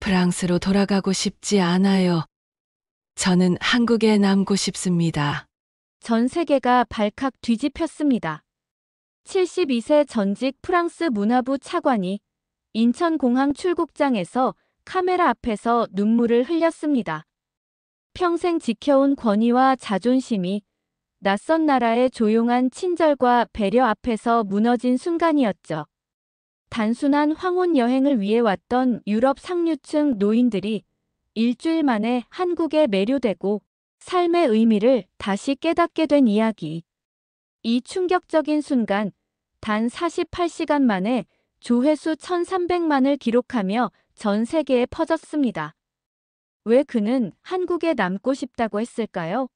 프랑스로 돌아가고 싶지 않아요. 저는 한국에 남고 싶습니다. 전 세계가 발칵 뒤집혔습니다. 72세 전직 프랑스 문화부 차관이 인천공항 출국장에서 카메라 앞에서 눈물을 흘렸습니다. 평생 지켜온 권위와 자존심이 낯선 나라의 조용한 친절과 배려 앞에서 무너진 순간이었죠. 단순한 황혼 여행을 위해 왔던 유럽 상류층 노인들이 일주일 만에 한국에 매료되고 삶의 의미를 다시 깨닫게 된 이야기. 이 충격적인 순간 단 48시간 만에 조회수 1300만을 기록하며 전 세계에 퍼졌습니다. 왜 그는 한국에 남고 싶다고 했을까요?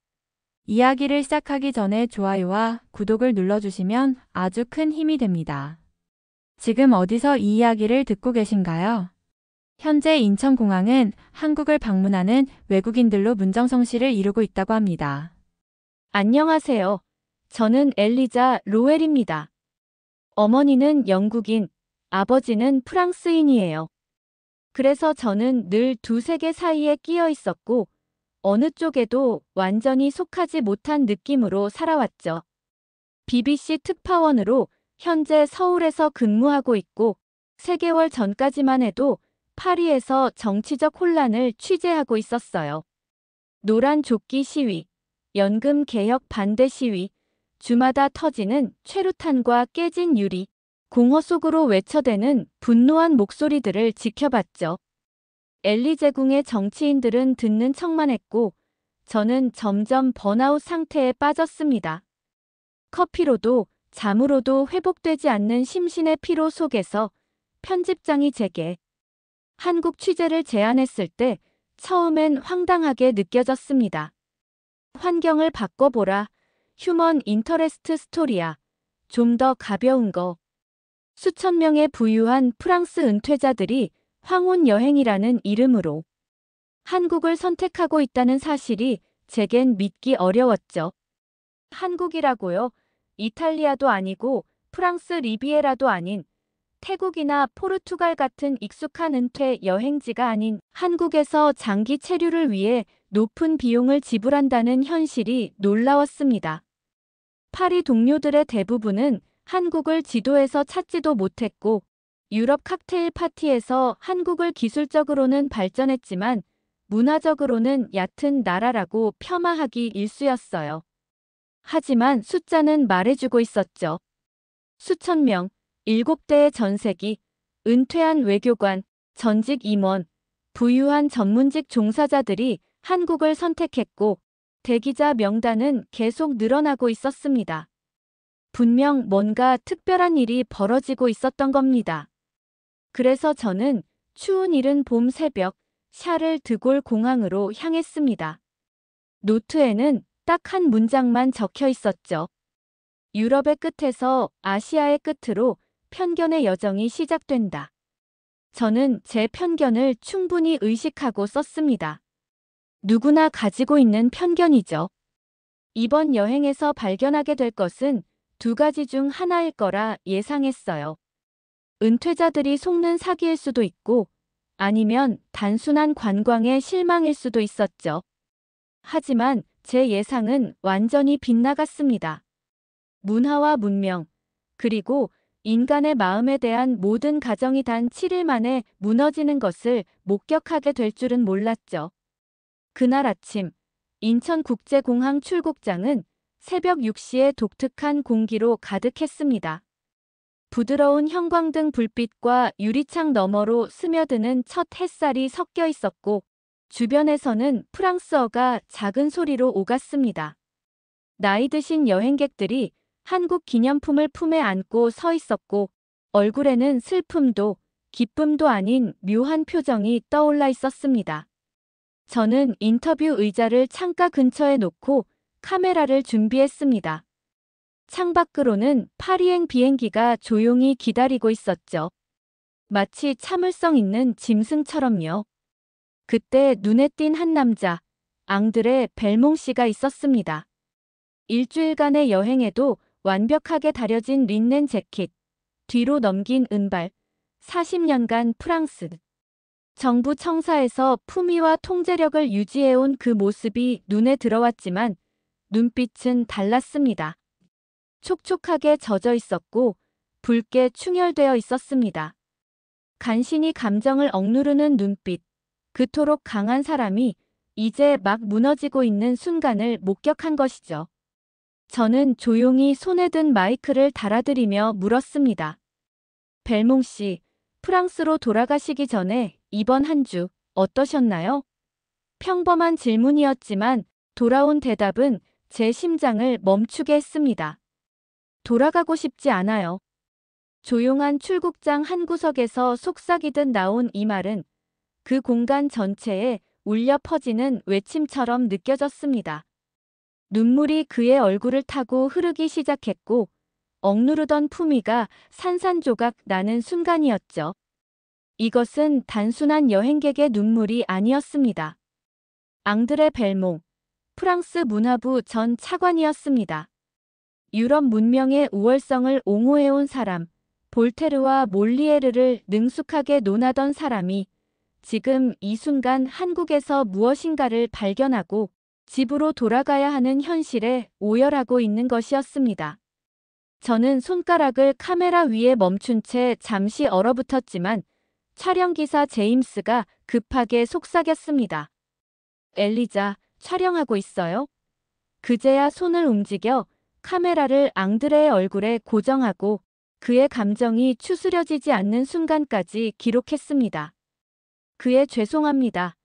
이야기를 시작하기 전에 좋아요와 구독을 눌러주시면 아주 큰 힘이 됩니다. 지금 어디서 이 이야기를 듣고 계신가요? 현재 인천공항은 한국을 방문하는 외국인들로 문정성시를 이루고 있다고 합니다. 안녕하세요. 저는 엘리자 로웰입니다. 어머니는 영국인, 아버지는 프랑스인이에요. 그래서 저는 늘 두 세계 사이에 끼어 있었고 어느 쪽에도 완전히 속하지 못한 느낌으로 살아왔죠. BBC 특파원으로 현재 서울에서 근무하고 있고 3개월 전까지만 해도 파리에서 정치적 혼란을 취재하고 있었어요. 노란 조끼 시위, 연금 개혁 반대 시위, 주마다 터지는 최루탄과 깨진 유리, 공허 속으로 외쳐대는 분노한 목소리들을 지켜봤죠. 엘리제궁의 정치인들은 듣는 척만 했고 저는 점점 번아웃 상태에 빠졌습니다. 커피로도 잠으로도 회복되지 않는 심신의 피로 속에서 편집장이 제게 한국 취재를 제안했을 때 처음엔 황당하게 느껴졌습니다. 환경을 바꿔보라. 휴먼 인터레스트 스토리야. 좀 더 가벼운 거. 수천 명의 부유한 프랑스 은퇴자들이 황혼 여행이라는 이름으로 한국을 선택하고 있다는 사실이 제겐 믿기 어려웠죠. 한국이라고요? 이탈리아도 아니고 프랑스 리비에라도 아닌 태국이나 포르투갈 같은 익숙한 은퇴 여행지가 아닌 한국에서 장기 체류를 위해 높은 비용을 지불한다는 현실이 놀라웠습니다. 파리 동료들의 대부분은 한국을 지도에서 찾지도 못했고 유럽 칵테일 파티에서 한국을 기술적으로는 발전했지만 문화적으로는 얕은 나라라고 폄하하기 일쑤였어요. 하지만 숫자는 말해주고 있었죠. 수천 명, 7대의 전세기, 은퇴한 외교관, 전직 임원, 부유한 전문직 종사자들이 한국을 선택했고 대기자 명단은 계속 늘어나고 있었습니다. 분명 뭔가 특별한 일이 벌어지고 있었던 겁니다. 그래서 저는 추운 이른 봄 새벽 샤를 드골 공항으로 향했습니다. 노트에는 딱 한 문장만 적혀 있었죠. 유럽의 끝에서 아시아의 끝으로 편견의 여정이 시작된다. 저는 제 편견을 충분히 의식하고 썼습니다. 누구나 가지고 있는 편견이죠. 이번 여행에서 발견하게 될 것은 2가지 중 하나일 거라 예상했어요. 은퇴자들이 속는 사기일 수도 있고 아니면 단순한 관광의 실망일 수도 있었죠. 하지만 제 예상은 완전히 빗나갔습니다. 문화와 문명, 그리고 인간의 마음에 대한 모든 가정이 단 7일 만에 무너지는 것을 목격하게 될 줄은 몰랐죠. 그날 아침, 인천국제공항 출국장은 새벽 6시에 독특한 공기로 가득했습니다. 부드러운 형광등 불빛과 유리창 너머로 스며드는 첫 햇살이 섞여 있었고 주변에서는 프랑스어가 작은 소리로 오갔습니다. 나이 드신 여행객들이 한국 기념품을 품에 안고 서 있었고 얼굴에는 슬픔도 기쁨도 아닌 묘한 표정이 떠올라 있었습니다. 저는 인터뷰 의자를 창가 근처에 놓고 카메라를 준비했습니다. 창밖으로는 파리행 비행기가 조용히 기다리고 있었죠. 마치 참을성 있는 짐승처럼요. 그때 눈에 띈 한 남자, 앙드레 벨몽 씨가 있었습니다. 일주일간의 여행에도 완벽하게 다려진 린넨 재킷, 뒤로 넘긴 은발, 40년간 프랑스. 정부 청사에서 품위와 통제력을 유지해온 그 모습이 눈에 들어왔지만 눈빛은 달랐습니다. 촉촉하게 젖어 있었고 붉게 충혈되어 있었습니다. 간신히 감정을 억누르는 눈빛, 그토록 강한 사람이 이제 막 무너지고 있는 순간을 목격한 것이죠. 저는 조용히 손에 든 마이크를 달아드리며 물었습니다. 벨몽 씨, 프랑스로 돌아가시기 전에 이번 한 주 어떠셨나요? 평범한 질문이었지만 돌아온 대답은 제 심장을 멈추게 했습니다. 돌아가고 싶지 않아요. 조용한 출국장 한 구석에서 속삭이듯 나온 이 말은 그 공간 전체에 울려 퍼지는 외침처럼 느껴졌습니다. 눈물이 그의 얼굴을 타고 흐르기 시작했고 억누르던 품위가 산산조각 나는 순간이었죠. 이것은 단순한 여행객의 눈물이 아니었습니다. 앙드레 벨몽, 프랑스 문화부 전 차관이었습니다. 유럽 문명의 우월성을 옹호해온 사람, 볼테르와 몰리에르를 능숙하게 논하던 사람이 지금 이 순간 한국에서 무엇인가를 발견하고 집으로 돌아가야 하는 현실에 오열하고 있는 것이었습니다. 저는 손가락을 카메라 위에 멈춘 채 잠시 얼어붙었지만 촬영기사 제임스가 급하게 속삭였습니다. 엘리자, 촬영하고 있어요? 그제야 손을 움직여 카메라를 앙드레의 얼굴에 고정하고 그의 감정이 추스려지지 않는 순간까지 기록했습니다. 그의 죄송합니다.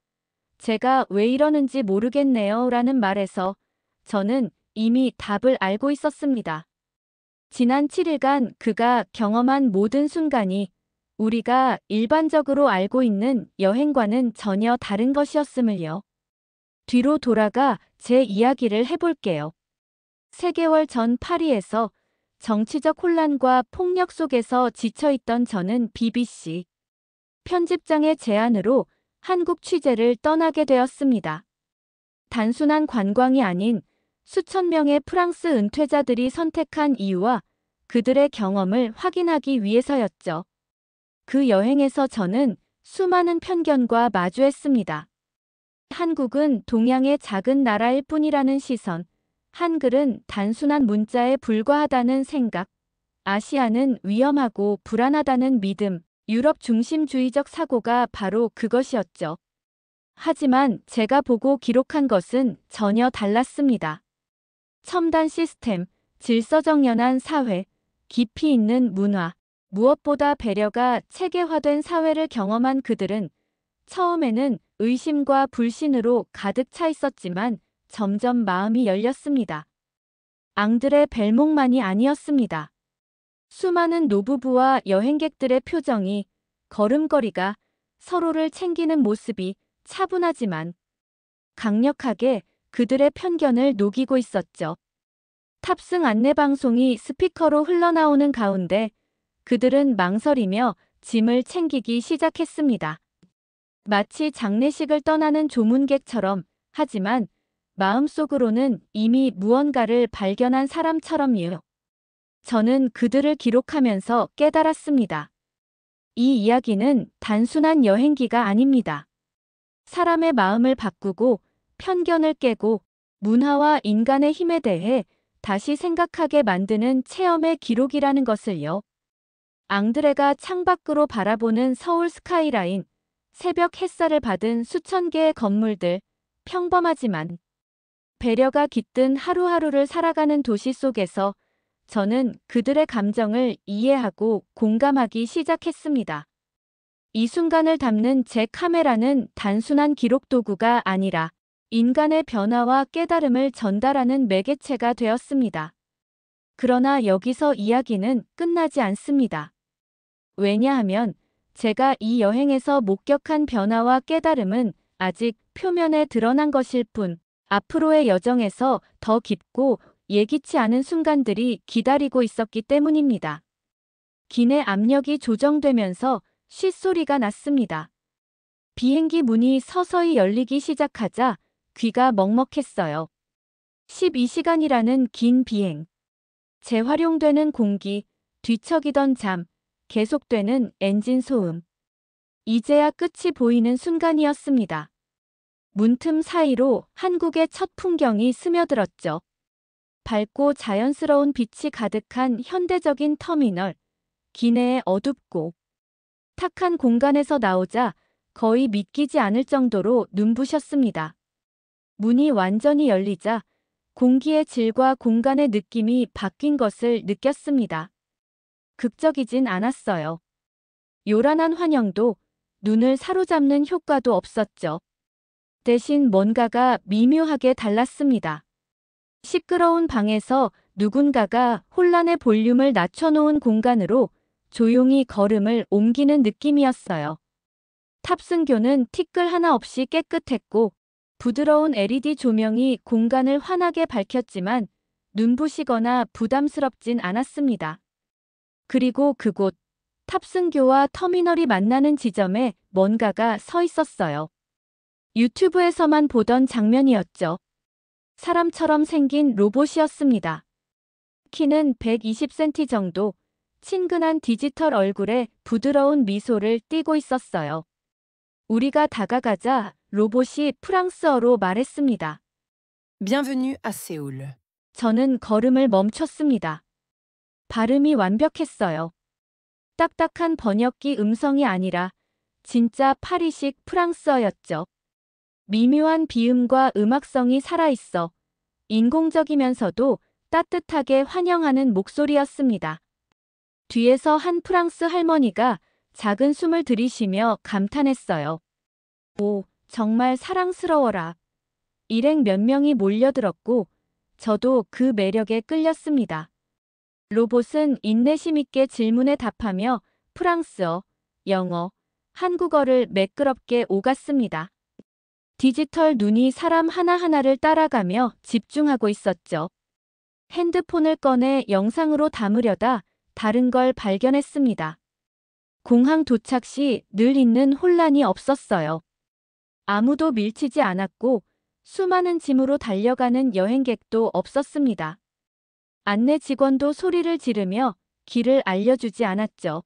제가 왜 이러는지 모르겠네요 라는 말에서 저는 이미 답을 알고 있었습니다. 지난 7일간 그가 경험한 모든 순간이 우리가 일반적으로 알고 있는 여행과는 전혀 다른 것이었음을요. 뒤로 돌아가 제 이야기를 해볼게요. 3개월 전 파리에서 정치적 혼란과 폭력 속에서 지쳐있던 저는 BBC 편집장의 제안으로 한국 취재를 떠나게 되었습니다. 단순한 관광이 아닌 수천 명의 프랑스 은퇴자들이 선택한 이유와 그들의 경험을 확인하기 위해서였죠. 그 여행에서 저는 수많은 편견과 마주했습니다. 한국은 동양의 작은 나라일 뿐이라는 시선, 한글은 단순한 문자에 불과하다는 생각, 아시아는 위험하고 불안하다는 믿음, 유럽 중심주의적 사고가 바로 그것이었죠. 하지만 제가 보고 기록한 것은 전혀 달랐습니다. 첨단 시스템, 질서정연한 사회, 깊이 있는 문화, 무엇보다 배려가 체계화된 사회를 경험한 그들은 처음에는 의심과 불신으로 가득 차 있었지만 점점 마음이 열렸습니다. 앙드레 벨몽만이 아니었습니다. 수많은 노부부와 여행객들의 표정이, 걸음걸이가, 서로를 챙기는 모습이 차분하지만 강력하게 그들의 편견을 녹이고 있었죠. 탑승 안내방송이 스피커로 흘러나오는 가운데 그들은 망설이며 짐을 챙기기 시작했습니다. 마치 장례식을 떠나는 조문객처럼, 하지만 마음속으로는 이미 무언가를 발견한 사람처럼요. 저는 그들을 기록하면서 깨달았습니다. 이 이야기는 단순한 여행기가 아닙니다. 사람의 마음을 바꾸고 편견을 깨고 문화와 인간의 힘에 대해 다시 생각하게 만드는 체험의 기록이라는 것을요. 앙드레가 창밖으로 바라보는 서울 스카이라인, 새벽 햇살을 받은 수천 개의 건물들, 평범하지만 배려가 깃든 하루하루를 살아가는 도시 속에서 저는 그들의 감정을 이해하고 공감하기 시작했습니다. 이 순간을 담는 제 카메라는 단순한 기록 도구가 아니라 인간의 변화와 깨달음을 전달하는 매개체가 되었습니다. 그러나 여기서 이야기는 끝나지 않습니다. 왜냐하면 제가 이 여행에서 목격한 변화와 깨달음은 아직 표면에 드러난 것일 뿐, 앞으로의 여정에서 더 깊고 예기치 않은 순간들이 기다리고 있었기 때문입니다. 기내 압력이 조정되면서 쉿소리가 났습니다. 비행기 문이 서서히 열리기 시작하자 귀가 먹먹했어요. 12시간이라는 긴 비행. 재활용되는 공기, 뒤척이던 잠, 계속되는 엔진 소음. 이제야 끝이 보이는 순간이었습니다. 문틈 사이로 한국의 첫 풍경이 스며들었죠. 밝고 자연스러운 빛이 가득한 현대적인 터미널, 기내에 어둡고 탁한 공간에서 나오자 거의 믿기지 않을 정도로 눈부셨습니다. 문이 완전히 열리자 공기의 질과 공간의 느낌이 바뀐 것을 느꼈습니다. 극적이진 않았어요. 요란한 환영도 눈을 사로잡는 효과도 없었죠. 대신 뭔가가 미묘하게 달랐습니다. 시끄러운 방에서 누군가가 혼란의 볼륨을 낮춰놓은 공간으로 조용히 걸음을 옮기는 느낌이었어요. 탑승교는 티끌 하나 없이 깨끗했고 부드러운 LED 조명이 공간을 환하게 밝혔지만 눈부시거나 부담스럽진 않았습니다. 그리고 그곳, 탑승교와 터미널이 만나는 지점에 뭔가가 서 있었어요. 유튜브에서만 보던 장면이었죠. 사람처럼 생긴 로봇이었습니다. 키는 120cm 정도, 친근한 디지털 얼굴에 부드러운 미소를 띠고 있었어요. 우리가 다가가자 로봇이 프랑스어로 말했습니다. Bienvenue à Séoul. 저는 걸음을 멈췄습니다. 발음이 완벽했어요. 딱딱한 번역기 음성이 아니라 진짜 파리식 프랑스어였죠. 미묘한 비음과 음악성이 살아있어 인공적이면서도 따뜻하게 환영하는 목소리였습니다. 뒤에서 한 프랑스 할머니가 작은 숨을 들이쉬며 감탄했어요. 오, 정말 사랑스러워라. 일행 몇 명이 몰려들었고 저도 그 매력에 끌렸습니다. 로봇은 인내심 있게 질문에 답하며 프랑스어, 영어, 한국어를 매끄럽게 오갔습니다. 디지털 눈이 사람 하나하나를 따라가며 집중하고 있었죠. 핸드폰을 꺼내 영상으로 담으려다 다른 걸 발견했습니다. 공항 도착 시 늘 있는 혼란이 없었어요. 아무도 밀치지 않았고 수많은 짐으로 달려가는 여행객도 없었습니다. 안내 직원도 소리를 지르며 길을 알려주지 않았죠.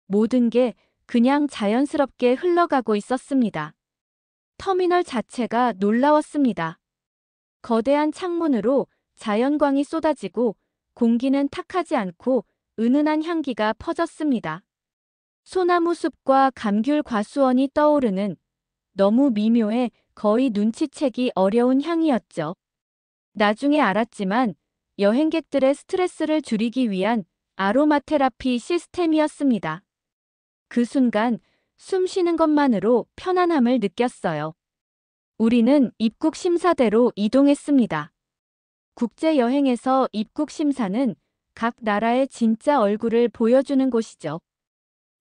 모든 게 그냥 자연스럽게 흘러가고 있었습니다. 터미널 자체가 놀라웠습니다. 거대한 창문으로 자연광이 쏟아지고 공기는 탁하지 않고 은은한 향기가 퍼졌습니다. 소나무 숲과 감귤 과수원이 떠오르는 너무 미묘해 거의 눈치채기 어려운 향이었죠. 나중에 알았지만 여행객들의 스트레스를 줄이기 위한 아로마 테라피 시스템이었습니다. 그 순간 숨 쉬는 것만으로 편안함을 느꼈어요. 우리는 입국 심사대로 이동했습니다. 국제여행에서 입국 심사는 각 나라의 진짜 얼굴을 보여주는 곳이죠.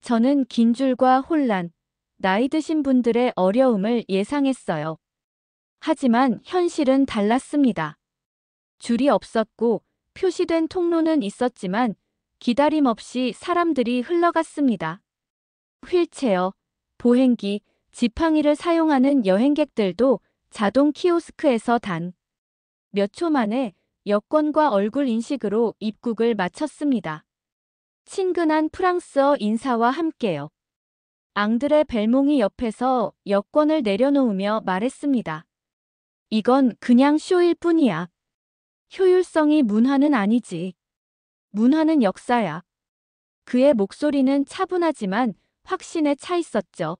저는 긴 줄과 혼란, 나이 드신 분들의 어려움을 예상했어요. 하지만 현실은 달랐습니다. 줄이 없었고 표시된 통로는 있었지만 기다림 없이 사람들이 흘러갔습니다. 휠체어, 보행기, 지팡이를 사용하는 여행객들도 자동 키오스크에서 단 몇 초 만에 여권과 얼굴 인식으로 입국을 마쳤습니다. 친근한 프랑스어 인사와 함께요. 앙드레 벨몽이 옆에서 여권을 내려놓으며 말했습니다. 이건 그냥 쇼일 뿐이야. 효율성이 문화는 아니지. 문화는 역사야. 그의 목소리는 차분하지만 확신에 차 있었죠.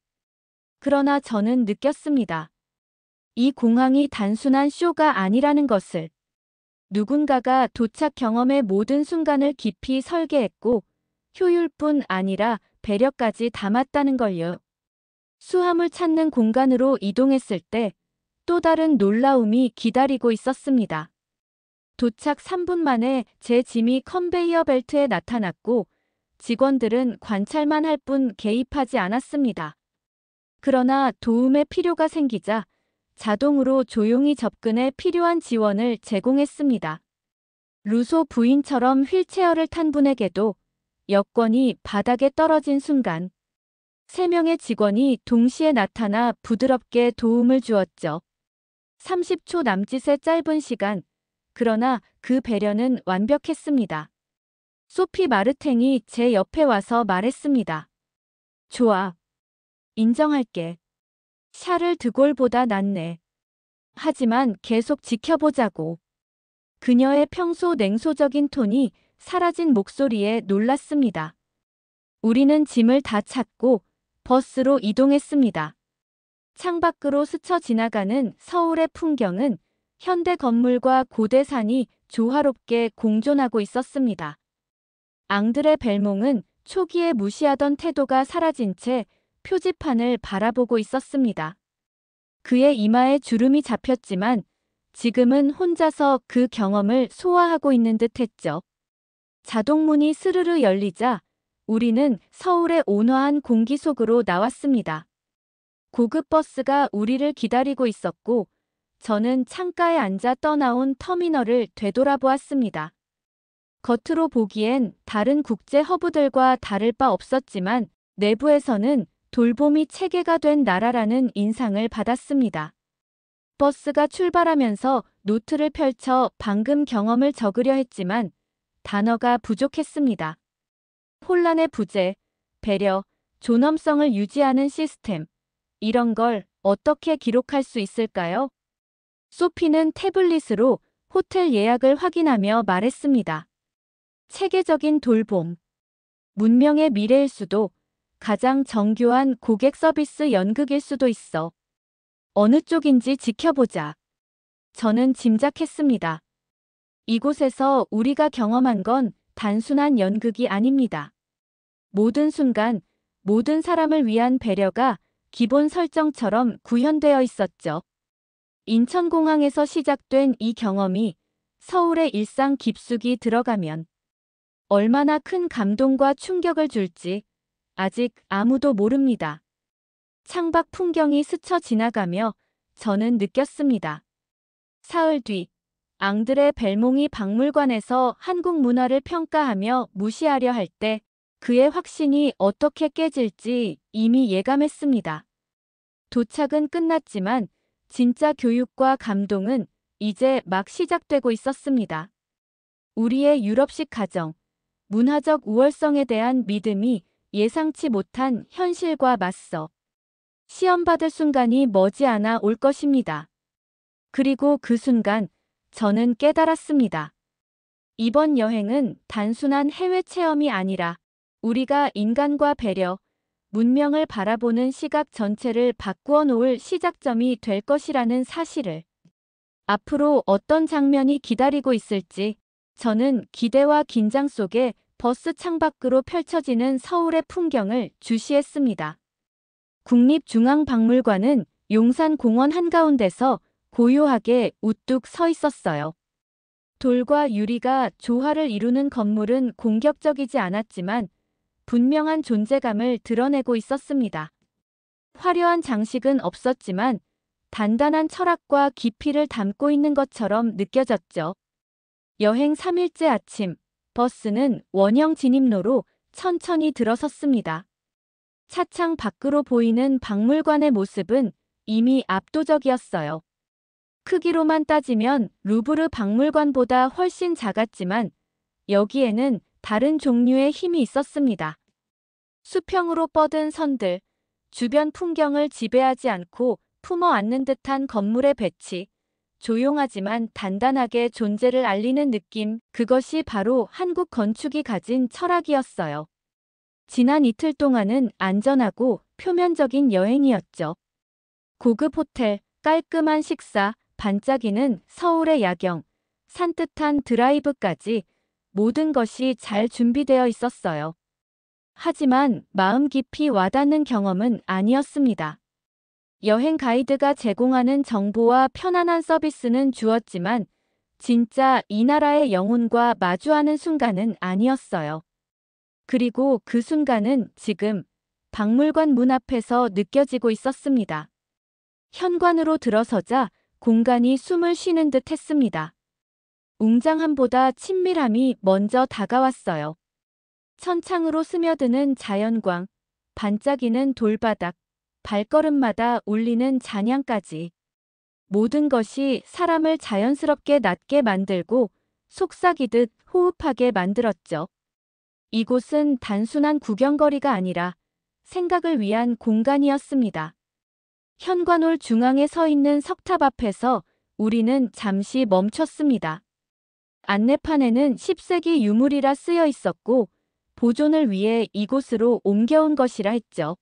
그러나 저는 느꼈습니다. 이 공항이 단순한 쇼가 아니라는 것을. 누군가가 도착 경험의 모든 순간을 깊이 설계했고 효율뿐 아니라 배려까지 담았다는 걸요. 수함을 찾는 공간으로 이동했을 때 또 다른 놀라움이 기다리고 있었습니다. 도착 3분 만에 제 짐이 컨베이어 벨트에 나타났고 직원들은 관찰만 할 뿐 개입하지 않았습니다. 그러나 도움의 필요가 생기자 자동으로 조용히 접근해 필요한 지원을 제공했습니다. 루소 부인처럼 휠체어를 탄 분에게도 여권이 바닥에 떨어진 순간 3명의 직원이 동시에 나타나 부드럽게 도움을 주었죠. 30초 남짓의 짧은 시간, 그러나 그 배려는 완벽했습니다. 소피 마르탱이 제 옆에 와서 말했습니다. 좋아. 인정할게. 샤를 드골보다 낫네. 하지만 계속 지켜보자고. 그녀의 평소 냉소적인 톤이 사라진 목소리에 놀랐습니다. 우리는 짐을 다 찾고 버스로 이동했습니다. 창밖으로 스쳐 지나가는 서울의 풍경은 현대 건물과 고대 산이 조화롭게 공존하고 있었습니다. 앙드레 벨몽은 초기에 무시하던 태도가 사라진 채 표지판을 바라보고 있었습니다. 그의 이마에 주름이 잡혔지만 지금은 혼자서 그 경험을 소화하고 있는 듯 했죠. 자동문이 스르르 열리자 우리는 서울의 온화한 공기 속으로 나왔습니다. 고급 버스가 우리를 기다리고 있었고 저는 창가에 앉아 떠나온 터미널을 되돌아보았습니다. 겉으로 보기엔 다른 국제 허브들과 다를 바 없었지만 내부에서는 돌봄이 체계가 된 나라라는 인상을 받았습니다. 버스가 출발하면서 노트를 펼쳐 방금 경험을 적으려 했지만 단어가 부족했습니다. 혼란의 부재, 배려, 존엄성을 유지하는 시스템, 이런 걸 어떻게 기록할 수 있을까요? 소피는 태블릿으로 호텔 예약을 확인하며 말했습니다. 체계적인 돌봄. 문명의 미래일 수도, 가장 정교한 고객 서비스 연극일 수도 있어. 어느 쪽인지 지켜보자. 저는 짐작했습니다. 이곳에서 우리가 경험한 건 단순한 연극이 아닙니다. 모든 순간, 모든 사람을 위한 배려가 기본 설정처럼 구현되어 있었죠. 인천공항에서 시작된 이 경험이 서울의 일상 깊숙이 들어가면 얼마나 큰 감동과 충격을 줄지 아직 아무도 모릅니다. 창밖 풍경이 스쳐 지나가며 저는 느꼈습니다. 사흘 뒤, 앙드레 벨몽이 박물관에서 한국 문화를 평가하며 무시하려 할 때 그의 확신이 어떻게 깨질지 이미 예감했습니다. 도착은 끝났지만 진짜 교육과 감동은 이제 막 시작되고 있었습니다. 우리의 유럽식 가정, 문화적 우월성에 대한 믿음이 예상치 못한 현실과 맞서 시험받을 순간이 머지않아 올 것입니다. 그리고 그 순간 저는 깨달았습니다. 이번 여행은 단순한 해외 체험이 아니라 우리가 인간과 배려, 문명을 바라보는 시각 전체를 바꾸어 놓을 시작점이 될 것이라는 사실을. 앞으로 어떤 장면이 기다리고 있을지 저는 기대와 긴장 속에 버스 창밖으로 펼쳐지는 서울의 풍경을 주시했습니다. 국립중앙박물관은 용산공원 한가운데서 고요하게 우뚝 서 있었어요. 돌과 유리가 조화를 이루는 건물은 공격적이지 않았지만 분명한 존재감을 드러내고 있었습니다. 화려한 장식은 없었지만 단단한 철학과 깊이를 담고 있는 것처럼 느껴졌죠. 여행 3일째 아침, 버스는 원형 진입로로 천천히 들어섰습니다. 차창 밖으로 보이는 박물관의 모습은 이미 압도적이었어요. 크기로만 따지면 루브르 박물관보다 훨씬 작았지만 여기에는 다른 종류의 힘이 있었습니다. 수평으로 뻗은 선들, 주변 풍경을 지배하지 않고 품어 안는 듯한 건물의 배치, 조용하지만 단단하게 존재를 알리는 느낌, 그것이 바로 한국 건축이 가진 철학이었어요. 지난 이틀 동안은 안전하고 표면적인 여행이었죠. 고급 호텔, 깔끔한 식사, 반짝이는 서울의 야경, 산뜻한 드라이브까지 모든 것이 잘 준비되어 있었어요. 하지만 마음 깊이 와닿는 경험은 아니었습니다. 여행 가이드가 제공하는 정보와 편안한 서비스는 주었지만 진짜 이 나라의 영혼과 마주하는 순간은 아니었어요. 그리고 그 순간은 지금 박물관 문 앞에서 느껴지고 있었습니다. 현관으로 들어서자 공간이 숨을 쉬는 듯 했습니다. 웅장함보다 친밀함이 먼저 다가왔어요. 천창으로 스며드는 자연광, 반짝이는 돌바닥, 발걸음마다 울리는 잔향까지. 모든 것이 사람을 자연스럽게 낮게 만들고 속삭이듯 호흡하게 만들었죠. 이곳은 단순한 구경거리가 아니라 생각을 위한 공간이었습니다. 현관홀 중앙에 서 있는 석탑 앞에서 우리는 잠시 멈췄습니다. 안내판에는 10세기 유물이라 쓰여 있었고 보존을 위해 이곳으로 옮겨온 것이라 했죠.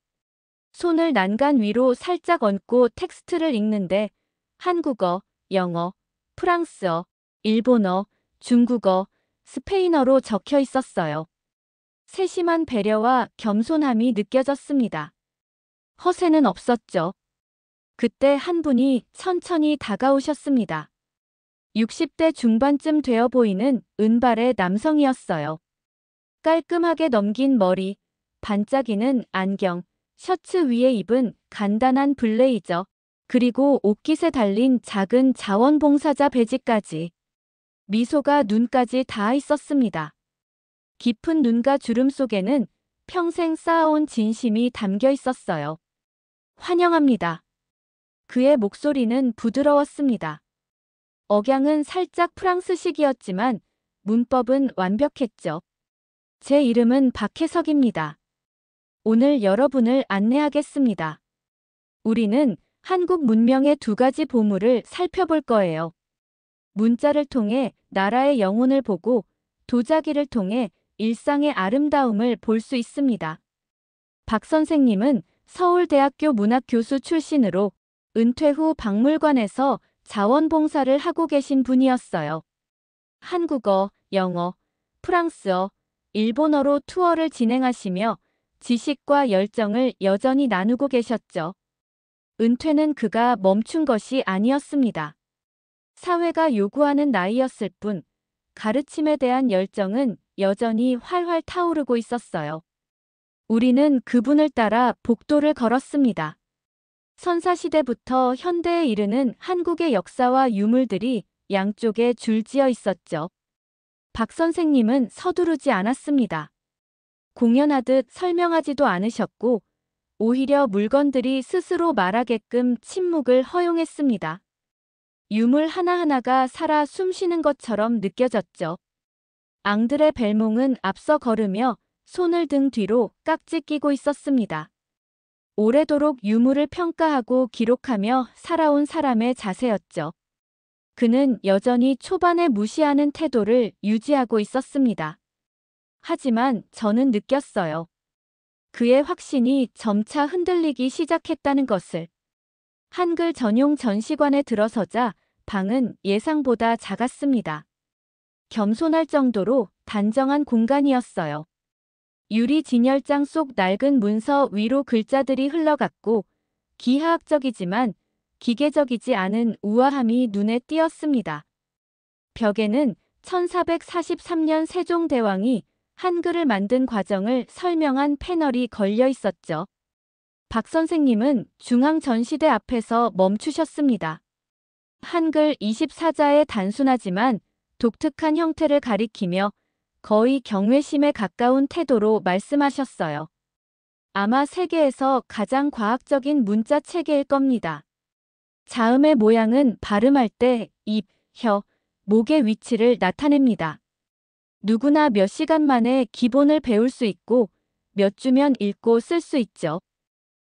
손을 난간 위로 살짝 얹고 텍스트를 읽는데 한국어, 영어, 프랑스어, 일본어, 중국어, 스페인어로 적혀 있었어요. 세심한 배려와 겸손함이 느껴졌습니다. 허세는 없었죠. 그때 한 분이 천천히 다가오셨습니다. 60대 중반쯤 되어 보이는 은발의 남성이었어요. 깔끔하게 넘긴 머리, 반짝이는 안경, 셔츠 위에 입은 간단한 블레이저, 그리고 옷깃에 달린 작은 자원봉사자 배지까지. 미소가 눈까지 닿아 있었습니다. 깊은 눈과 주름 속에는 평생 쌓아온 진심이 담겨 있었어요. 환영합니다. 그의 목소리는 부드러웠습니다. 억양은 살짝 프랑스식이었지만 문법은 완벽했죠. 제 이름은 박혜석입니다. 오늘 여러분을 안내하겠습니다. 우리는 한국 문명의 2가지 보물을 살펴볼 거예요. 문자를 통해 나라의 영혼을 보고 도자기를 통해 일상의 아름다움을 볼 수 있습니다. 박 선생님은 서울대학교 문학교수 출신으로 은퇴 후 박물관에서 자원봉사를 하고 계신 분이었어요. 한국어, 영어, 프랑스어, 일본어로 투어를 진행하시며 지식과 열정을 여전히 나누고 계셨죠. 은퇴는 그가 멈춘 것이 아니었습니다. 사회가 요구하는 나이였을 뿐 가르침에 대한 열정은 여전히 활활 타오르고 있었어요. 우리는 그분을 따라 복도를 걸었습니다. 선사시대부터 현대에 이르는 한국의 역사와 유물들이 양쪽에 줄지어 있었죠. 박 선생님은 서두르지 않았습니다. 공연하듯 설명하지도 않으셨고 오히려 물건들이 스스로 말하게끔 침묵을 허용했습니다. 유물 하나하나가 살아 숨쉬는 것처럼 느껴졌죠. 앙드레 벨몽은 앞서 걸으며 손을 등 뒤로 깍지 끼고 있었습니다. 오래도록 유물을 평가하고 기록하며 살아온 사람의 자세였죠. 그는 여전히 초반에 무시하는 태도를 유지하고 있었습니다. 하지만 저는 느꼈어요. 그의 확신이 점차 흔들리기 시작했다는 것을. 한글 전용 전시관에 들어서자 방은 예상보다 작았습니다. 겸손할 정도로 단정한 공간이었어요. 유리 진열장 속 낡은 문서 위로 글자들이 흘러갔고 기하학적이지만 기계적이지 않은 우아함이 눈에 띄었습니다. 벽에는 1443년 세종대왕이 한글을 만든 과정을 설명한 패널이 걸려 있었죠. 박 선생님은 중앙전시대 앞에서 멈추셨습니다. 한글 24자의 단순하지만 독특한 형태를 가리키며 거의 경외심에 가까운 태도로 말씀하셨어요. 아마 세계에서 가장 과학적인 문자 체계일 겁니다. 자음의 모양은 발음할 때 입, 혀, 목의 위치를 나타냅니다. 누구나 몇 시간 만에 기본을 배울 수 있고 몇 주면 읽고 쓸 수 있죠.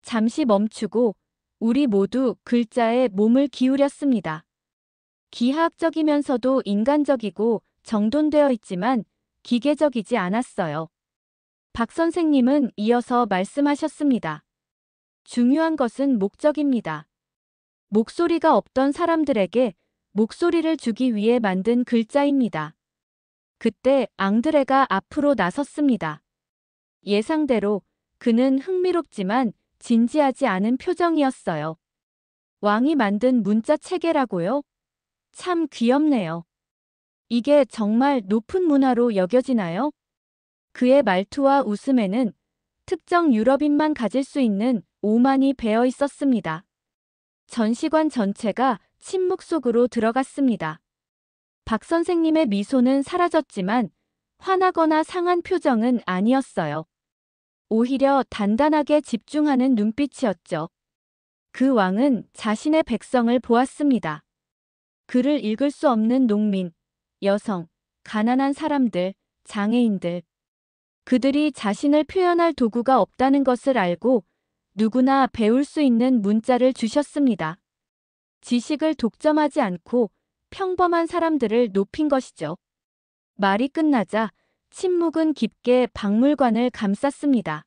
잠시 멈추고 우리 모두 글자에 몸을 기울였습니다. 기하학적이면서도 인간적이고 정돈되어 있지만 기계적이지 않았어요. 박 선생님은 이어서 말씀하셨습니다. 중요한 것은 목적입니다. 목소리가 없던 사람들에게 목소리를 주기 위해 만든 글자입니다. 그때 앙드레가 앞으로 나섰습니다. 예상대로 그는 흥미롭지만 진지하지 않은 표정이었어요. 왕이 만든 문자 체계라고요? 참 귀엽네요. 이게 정말 높은 문화로 여겨지나요? 그의 말투와 웃음에는 특정 유럽인만 가질 수 있는 오만이 배어 있었습니다. 전시관 전체가 침묵 속으로 들어갔습니다. 박 선생님의 미소는 사라졌지만 화나거나 상한 표정은 아니었어요. 오히려 단단하게 집중하는 눈빛이었죠. 그 왕은 자신의 백성을 보았습니다. 글을 읽을 수 없는 농민, 여성, 가난한 사람들, 장애인들. 그들이 자신을 표현할 도구가 없다는 것을 알고 누구나 배울 수 있는 문자를 주셨습니다. 지식을 독점하지 않고 평범한 사람들을 높인 것이죠. 말이 끝나자 침묵은 깊게 박물관을 감쌌습니다.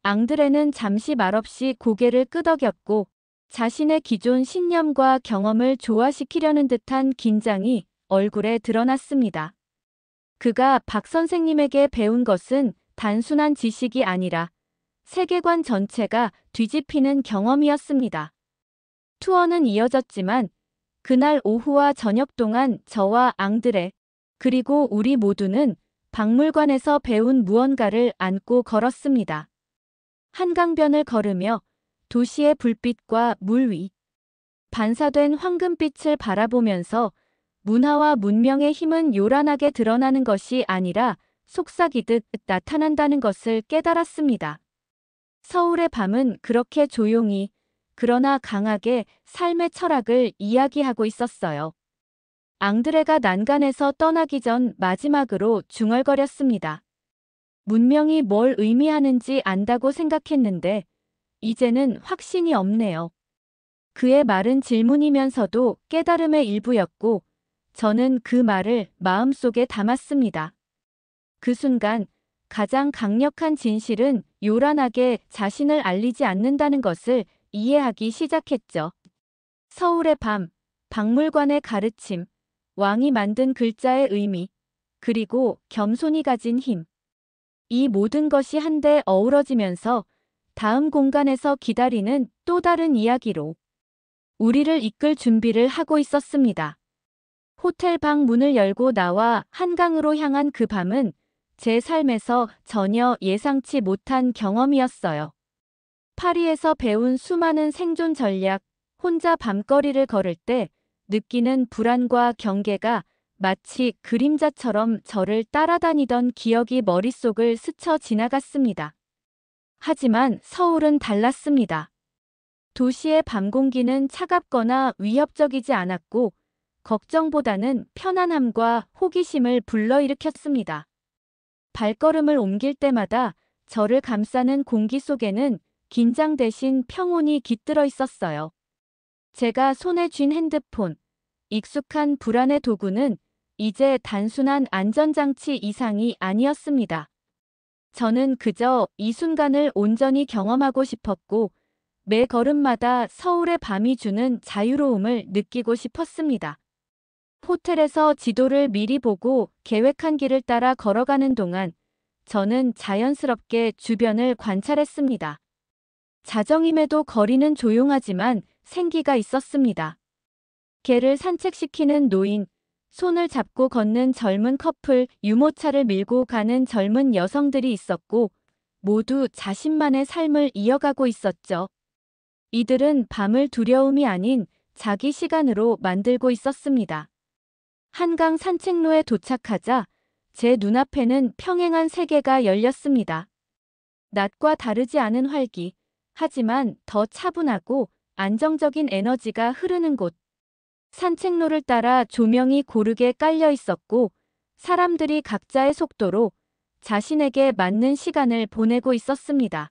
앙드레는 잠시 말없이 고개를 끄덕였고 자신의 기존 신념과 경험을 조화시키려는 듯한 긴장이 얼굴에 드러났습니다. 그가 박 선생님에게 배운 것은 단순한 지식이 아니라 세계관 전체가 뒤집히는 경험이었습니다. 투어는 이어졌지만 그날 오후와 저녁 동안 저와 앙드레 그리고 우리 모두는 박물관에서 배운 무언가를 안고 걸었습니다. 한강변을 걸으며 도시의 불빛과 물 위, 반사된 황금빛을 바라보면서 문화와 문명의 힘은 요란하게 드러나는 것이 아니라 속삭이듯 나타난다는 것을 깨달았습니다. 서울의 밤은 그렇게 조용히 그러나 강하게 삶의 철학을 이야기하고 있었어요. 앙드레가 난간에서 떠나기 전 마지막으로 중얼거렸습니다. 문명이 뭘 의미하는지 안다고 생각했는데 이제는 확신이 없네요. 그의 말은 질문이면서도 깨달음의 일부였고 저는 그 말을 마음속에 담았습니다. 그 순간 가장 강력한 진실은 요란하게 자신을 알리지 않는다는 것을 이해하기 시작했죠. 서울의 밤, 박물관의 가르침, 왕이 만든 글자의 의미, 그리고 겸손이 가진 힘. 이 모든 것이 한데 어우러지면서 다음 공간에서 기다리는 또 다른 이야기로 우리를 이끌 준비를 하고 있었습니다. 호텔 방 문을 열고 나와 한강으로 향한 그 밤은 제 삶에서 전혀 예상치 못한 경험이었어요. 파리에서 배운 수많은 생존 전략, 혼자 밤거리를 걸을 때 느끼는 불안과 경계가 마치 그림자처럼 저를 따라다니던 기억이 머릿속을 스쳐 지나갔습니다. 하지만 서울은 달랐습니다. 도시의 밤 공기는 차갑거나 위협적이지 않았고 걱정보다는 편안함과 호기심을 불러일으켰습니다. 발걸음을 옮길 때마다 저를 감싸는 공기 속에는 긴장 대신 평온이 깃들어 있었어요. 제가 손에 쥔 핸드폰, 익숙한 불안의 도구는 이제 단순한 안전장치 이상이 아니었습니다. 저는 그저 이 순간을 온전히 경험하고 싶었고 매 걸음마다 서울의 밤이 주는 자유로움을 느끼고 싶었습니다. 호텔에서 지도를 미리 보고 계획한 길을 따라 걸어가는 동안 저는 자연스럽게 주변을 관찰했습니다. 자정임에도 거리는 조용하지만 생기가 있었습니다. 개를 산책시키는 노인, 손을 잡고 걷는 젊은 커플, 유모차를 밀고 가는 젊은 여성들이 있었고 모두 자신만의 삶을 이어가고 있었죠. 이들은 밤을 두려움이 아닌 자기 시간으로 만들고 있었습니다. 한강 산책로에 도착하자 제 눈앞에는 평행한 세계가 열렸습니다. 낮과 다르지 않은 활기, 하지만 더 차분하고 안정적인 에너지가 흐르는 곳. 산책로를 따라 조명이 고르게 깔려 있었고 사람들이 각자의 속도로 자신에게 맞는 시간을 보내고 있었습니다.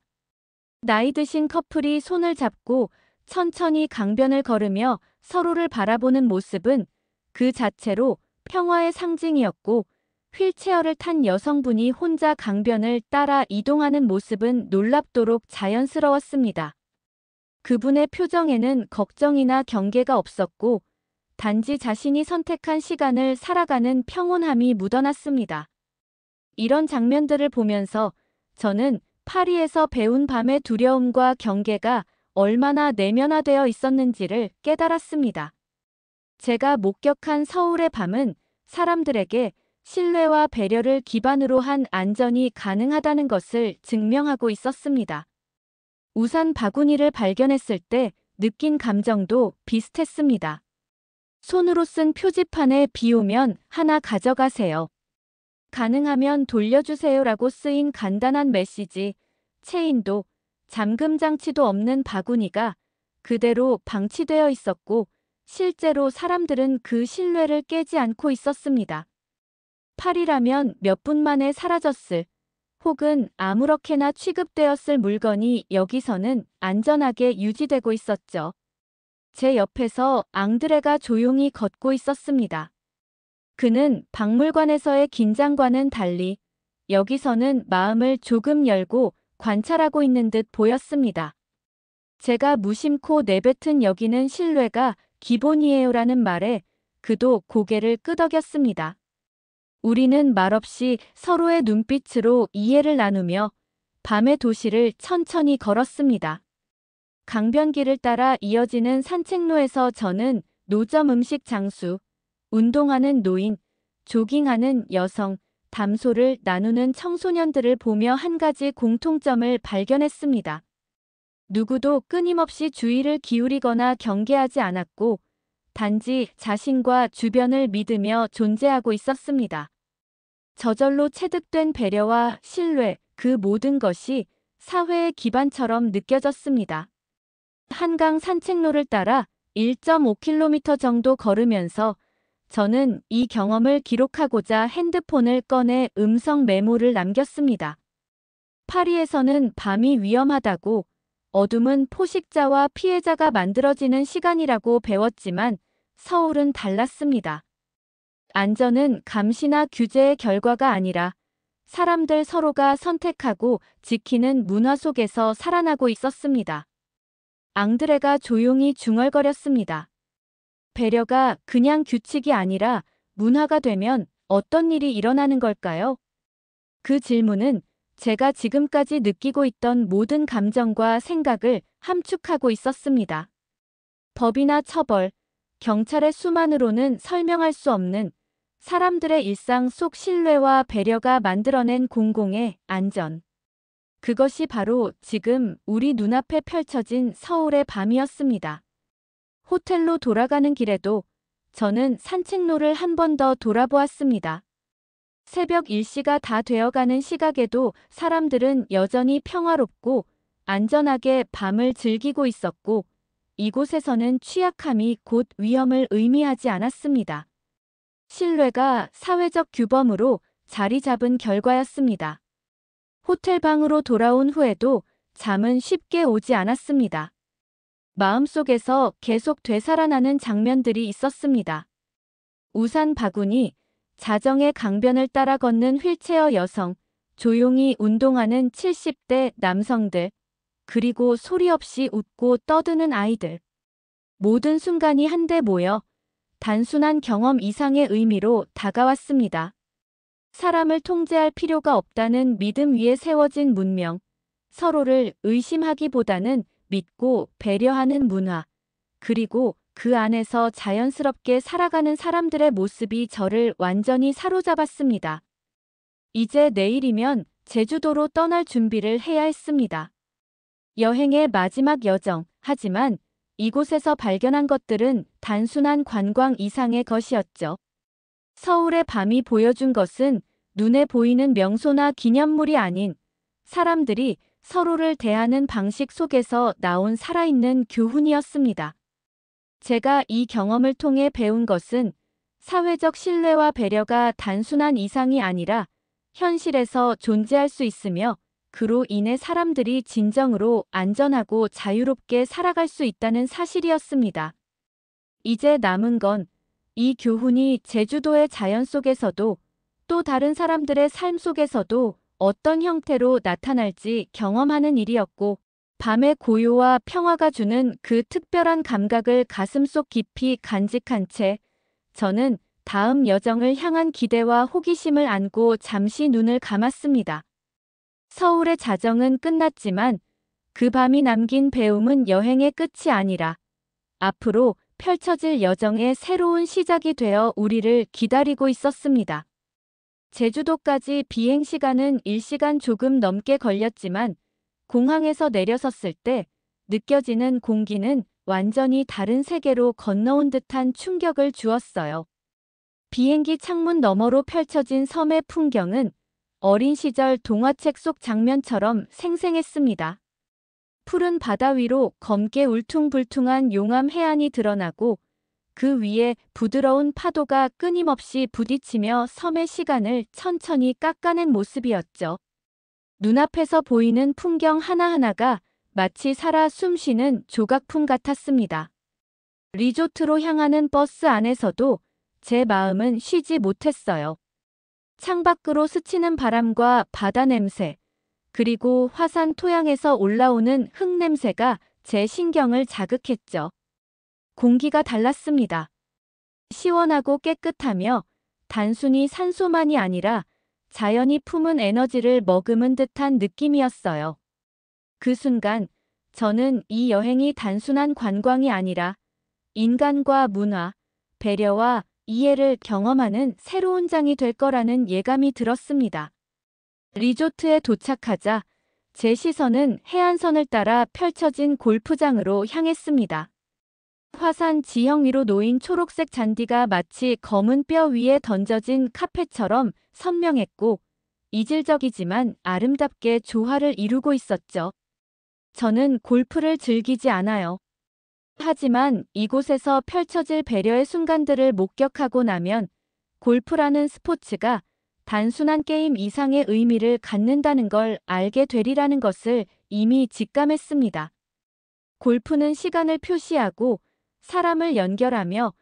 나이 드신 커플이 손을 잡고 천천히 강변을 걸으며 서로를 바라보는 모습은 그 자체로 평화의 상징이었고 휠체어를 탄 여성분이 혼자 강변을 따라 이동하는 모습은 놀랍도록 자연스러웠습니다. 그분의 표정에는 걱정이나 경계가 없었고 단지 자신이 선택한 시간을 살아가는 평온함이 묻어났습니다. 이런 장면들을 보면서 저는 파리에서 배운 밤의 두려움과 경계가 얼마나 내면화되어 있었는지를 깨달았습니다. 제가 목격한 서울의 밤은 사람들에게 신뢰와 배려를 기반으로 한 안전이 가능하다는 것을 증명하고 있었습니다. 우산 바구니를 발견했을 때 느낀 감정도 비슷했습니다. 손으로 쓴 표지판에 비 오면 하나 가져가세요. 가능하면 돌려주세요라고 쓰인 간단한 메시지, 체인도 잠금 장치도 없는 바구니가 그대로 방치되어 있었고 실제로 사람들은 그 신뢰를 깨지 않고 있었습니다. 파리라면 몇 분 만에 사라졌을 혹은 아무렇게나 취급되었을 물건이 여기서는 안전하게 유지되고 있었죠. 제 옆에서 앙드레가 조용히 걷고 있었습니다. 그는 박물관에서의 긴장과는 달리 여기서는 마음을 조금 열고 관찰하고 있는 듯 보였습니다. 제가 무심코 내뱉은 여기는 신뢰가 기본이에요라는 말에 그도 고개를 끄덕였습니다. 우리는 말없이 서로의 눈빛으로 이해를 나누며 밤의 도시를 천천히 걸었습니다. 강변길을 따라 이어지는 산책로에서 저는 노점 음식 장수, 운동하는 노인, 조깅하는 여성, 담소를 나누는 청소년들을 보며 한 가지 공통점을 발견했습니다. 누구도 끊임없이 주의를 기울이거나 경계하지 않았고, 단지 자신과 주변을 믿으며 존재하고 있었습니다. 저절로 체득된 배려와 신뢰, 그 모든 것이 사회의 기반처럼 느껴졌습니다. 한강 산책로를 따라 1.5km 정도 걸으면서 저는 이 경험을 기록하고자 핸드폰을 꺼내 음성 메모를 남겼습니다. 파리에서는 밤이 위험하다고, 어둠은 포식자와 피해자가 만들어지는 시간이라고 배웠지만 서울은 달랐습니다. 안전은 감시나 규제의 결과가 아니라 사람들 서로가 선택하고 지키는 문화 속에서 살아나고 있었습니다. 앙드레가 조용히 중얼거렸습니다. 배려가 그냥 규칙이 아니라 문화가 되면 어떤 일이 일어나는 걸까요? 그 질문은 제가 지금까지 느끼고 있던 모든 감정과 생각을 함축하고 있었습니다. 법이나 처벌, 경찰의 수만으로는 설명할 수 없는 사람들의 일상 속 신뢰와 배려가 만들어낸 공공의 안전. 그것이 바로 지금 우리 눈앞에 펼쳐진 서울의 밤이었습니다. 호텔로 돌아가는 길에도 저는 산책로를 한 번 더 돌아보았습니다. 새벽 1시가 다 되어가는 시각에도 사람들은 여전히 평화롭고 안전하게 밤을 즐기고 있었고, 이곳에서는 취약함이 곧 위험을 의미하지 않았습니다. 신뢰가 사회적 규범으로 자리 잡은 결과였습니다. 호텔 방으로 돌아온 후에도 잠은 쉽게 오지 않았습니다. 마음속에서 계속 되살아나는 장면들이 있었습니다. 우산 바구니, 자정의 강변을 따라 걷는 휠체어 여성, 조용히 운동하는 70대 남성들, 그리고 소리 없이 웃고 떠드는 아이들. 모든 순간이 한데 모여 단순한 경험 이상의 의미로 다가왔습니다. 사람을 통제할 필요가 없다는 믿음 위에 세워진 문명, 서로를 의심하기보다는 믿고 배려하는 문화, 그리고 그 안에서 자연스럽게 살아가는 사람들의 모습이 저를 완전히 사로잡았습니다. 이제 내일이면 제주도로 떠날 준비를 해야 했습니다. 여행의 마지막 여정, 하지만 이곳에서 발견한 것들은 단순한 관광 이상의 것이었죠. 서울의 밤이 보여준 것은 눈에 보이는 명소나 기념물이 아닌 사람들이 서로를 대하는 방식 속에서 나온 살아있는 교훈이었습니다. 제가 이 경험을 통해 배운 것은 사회적 신뢰와 배려가 단순한 이상이 아니라 현실에서 존재할 수 있으며, 그로 인해 사람들이 진정으로 안전하고 자유롭게 살아갈 수 있다는 사실이었습니다. 이제 남은 건 이 교훈이 제주도의 자연 속에서도 또 다른 사람들의 삶 속에서도 어떤 형태로 나타날지 경험하는 일이었고, 밤의 고요와 평화가 주는 그 특별한 감각을 가슴속 깊이 간직한 채 저는 다음 여정을 향한 기대와 호기심을 안고 잠시 눈을 감았습니다. 서울의 자정은 끝났지만 그 밤이 남긴 배움은 여행의 끝이 아니라 앞으로 펼쳐질 여정의 새로운 시작이 되어 우리를 기다리고 있었습니다. 제주도까지 비행 시간은 1시간 조금 넘게 걸렸지만 공항에서 내려섰을 때 느껴지는 공기는 완전히 다른 세계로 건너온 듯한 충격을 주었어요. 비행기 창문 너머로 펼쳐진 섬의 풍경은 어린 시절 동화책 속 장면처럼 생생했습니다. 푸른 바다 위로 검게 울퉁불퉁한 용암 해안이 드러나고 그 위에 부드러운 파도가 끊임없이 부딪히며 섬의 시간을 천천히 깎아낸 모습이었죠. 눈앞에서 보이는 풍경 하나하나가 마치 살아 숨쉬는 조각품 같았습니다. 리조트로 향하는 버스 안에서도 제 마음은 쉬지 못했어요. 창밖으로 스치는 바람과 바다 냄새, 그리고 화산 토양에서 올라오는 흙 냄새가 제 신경을 자극했죠. 공기가 달랐습니다. 시원하고 깨끗하며 단순히 산소만이 아니라 자연이 품은 에너지를 머금은 듯한 느낌이었어요. 그 순간 저는 이 여행이 단순한 관광이 아니라 인간과 문화, 배려와 이해를 경험하는 새로운 장이 될 거라는 예감이 들었습니다. 리조트에 도착하자 제 시선은 해안선을 따라 펼쳐진 골프장으로 향했습니다. 화산 지형 위로 놓인 초록색 잔디가 마치 검은 뼈 위에 던져진 카펫처럼 선명했고 이질적이지만 아름답게 조화를 이루고 있었죠. 저는 골프를 즐기지 않아요. 하지만 이곳에서 펼쳐질 배려의 순간들을 목격하고 나면 골프라는 스포츠가 단순한 게임 이상의 의미를 갖는다는 걸 알게 되리라는 것을 이미 직감했습니다. 골프는 시간을 표시하고 사람을 연결하며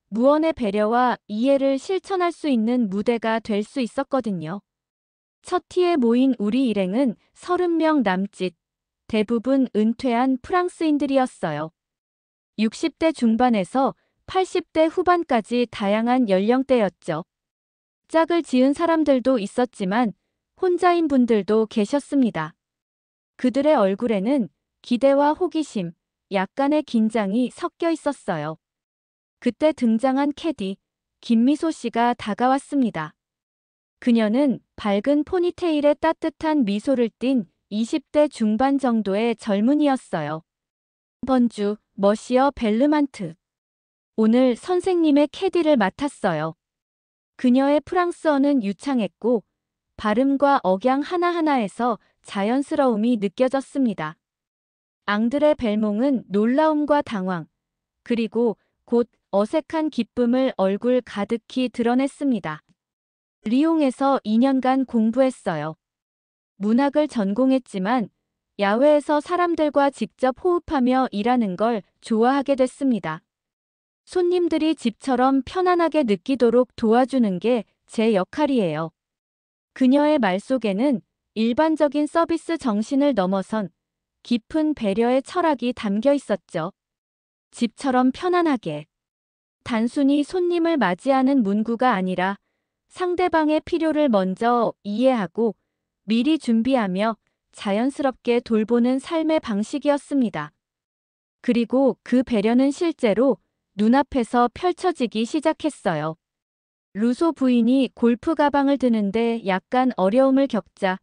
무언의 배려와 이해를 실천할 수 있는 무대가 될 수 있었거든요. 첫 티에 모인 우리 일행은 30명 남짓, 대부분 은퇴한 프랑스인들이었어요. 60대 중반에서 80대 후반까지 다양한 연령대였죠. 짝을 지은 사람들도 있었지만 혼자인 분들도 계셨습니다. 그들의 얼굴에는 기대와 호기심, 약간의 긴장이 섞여 있었어요. 그때 등장한 캐디, 김미소 씨가 다가왔습니다. 그녀는 밝은 포니테일에 따뜻한 미소를 띤 20대 중반 정도의 젊은이였어요. 번주, 머시어 벨르만트. 오늘 선생님의 캐디를 맡았어요. 그녀의 프랑스어는 유창했고 발음과 억양 하나하나에서 자연스러움이 느껴졌습니다. 앙드레 벨몽은 놀라움과 당황, 그리고 곧 어색한 기쁨을 얼굴 가득히 드러냈습니다. 리옹에서 2년간 공부했어요. 문학을 전공했지만 야외에서 사람들과 직접 호흡하며 일하는 걸 좋아하게 됐습니다. 손님들이 집처럼 편안하게 느끼도록 도와주는 게 제 역할이에요. 그녀의 말 속에는 일반적인 서비스 정신을 넘어선 깊은 배려의 철학이 담겨 있었죠. 집처럼 편안하게. 단순히 손님을 맞이하는 문구가 아니라 상대방의 필요를 먼저 이해하고 미리 준비하며 자연스럽게 돌보는 삶의 방식이었습니다. 그리고 그 배려는 실제로 눈앞에서 펼쳐지기 시작했어요. 루소 부인이 골프 가방을 드는데 약간 어려움을 겪자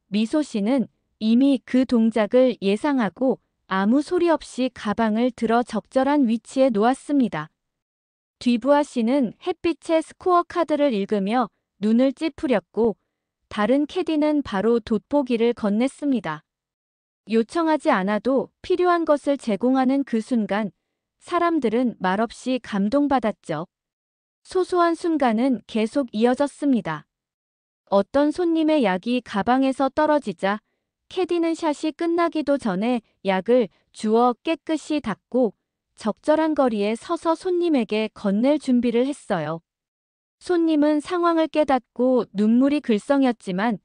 미소 씨는 이미 그 동작을 예상하고 아무 소리 없이 가방을 들어 적절한 위치에 놓았습니다. 뒤부아 씨는 햇빛에 스코어 카드를 읽으며 눈을 찌푸렸고 다른 캐디는 바로 돋보기를 건넸습니다. 요청하지 않아도 필요한 것을 제공하는 그 순간 사람들은 말없이 감동받았죠. 소소한 순간은 계속 이어졌습니다. 어떤 손님의 약이 가방에서 떨어지자 캐디는 샷이 끝나기도 전에 약을 주워 깨끗이 닦고 적절한 거리에 서서 손님에게 건넬 준비를 했어요. 손님은 상황을 깨닫고 눈물이 글썽였지만